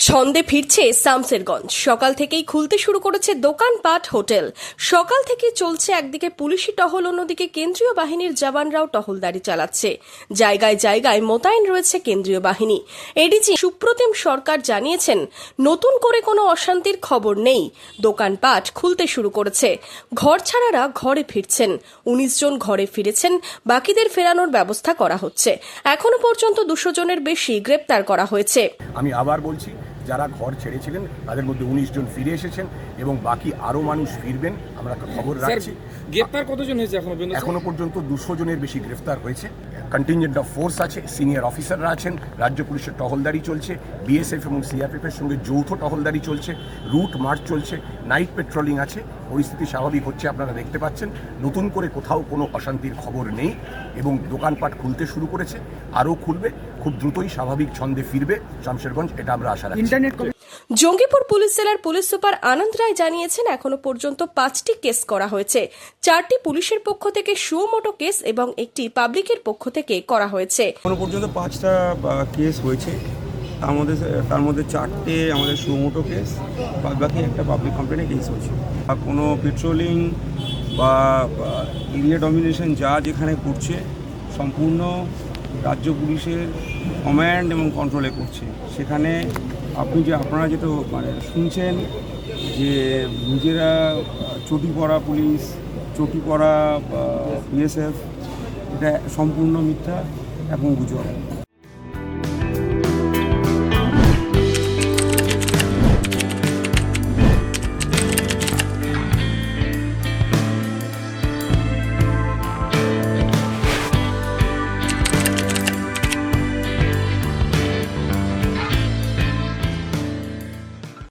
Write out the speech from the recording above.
ছন্দে ফিরছে শামসেরগঞ্জ। সকাল থেকেই খুলতে শুরু করেছে দোকানপাট, হোটেল। সকাল থেকে চলছে একদিকে পুলিশি টহল, অন্যদিকে কেন্দ্রীয় বাহিনীর জওয়ানরাও টহলদারি চালাচ্ছে। জায়গায় জায়গায় মোতায়েন রয়েছে কেন্দ্রীয় বাহিনী। এডিজি সুপ্রতিম সরকার জানিয়েছেন, নতুন করে কোনো অশান্তির খবর নেই। দোকানপাট খুলতে শুরু করেছে। ঘর ছাড়ারা ঘরে ফিরছেন। 19 জন ঘরে ফিরেছেন, বাকিদের ফেরানোর ব্যবস্থা করা হচ্ছে। এখনো পর্যন্ত 200 জনের বেশি গ্রেপ্তার করা হয়েছে। আমি আবার বলছি, যারা ঘর ছেড়েছিলেন তাদের মধ্যে 19 জন ফিরে এসেছেন এবং বাকি আরও মানুষ ফিরবেন, আমরা খবর রাখছি। গ্রেপ্তার কতজন হয়েছে এখনো পর্যন্ত 200 জনের বেশি গ্রেফতার হয়েছে। কন্টিনজেন্ট অফ ফোর্স আছে, সিনিয়র অফিসাররা আছেন, রাজ্য পুলিশের টহলদারি চলছে, বিএসএফ এবং সিআরপিএফ এর সঙ্গে যৌথ টহলদারি চলছে, রুট মার্চ চলছে, নাইট পেট্রোলিং আছে। পরিস্থিতি স্বাভাবিক হচ্ছে, আপনারা দেখতে পাচ্ছেন। নতুন করে কোথাও কোনো অশান্তির খবর নেই এবং দোকানপাট খুলতে শুরু করেছে, আরও খুলবে। খুব দ্রুতই স্বাভাবিক ছন্দে ফিরবে শামশেরগঞ্জ, এটা আমরা আশা রাখছি। জঙ্গিপুর পুলিশ জেলার পুলিশ সুপার আনন্দ রায় জানিয়েছেন, এখনো পর্যন্ত 5টি কেস করা হয়েছে। 4টি পুলিশের পক্ষ থেকে সুমোটো কেস এবং একটি পাবলিকের পক্ষ থেকে করা হয়েছে। এখনো পর্যন্ত 5টা কেস হয়েছে, তার মধ্যে 4টে আমাদের সুমোটো কেস, বাকি একটা পাবলিক কমপ্লেনে কেস হয়েছে। কোনো পেট্রোলিং বা এরিয়া ডমিনেশন যা যেখানে করছে সম্পূর্ণ রাজ্য পুলিশের কমান্ড এবং কন্ট্রোলে করছে। সেখানে আপনারা যেটা শুনছেন যে নিজেরা চটি পড়া পুলিশ, চটি পড়া বিএসএফ, এটা সম্পূর্ণ মিথ্যা এবং গুজব।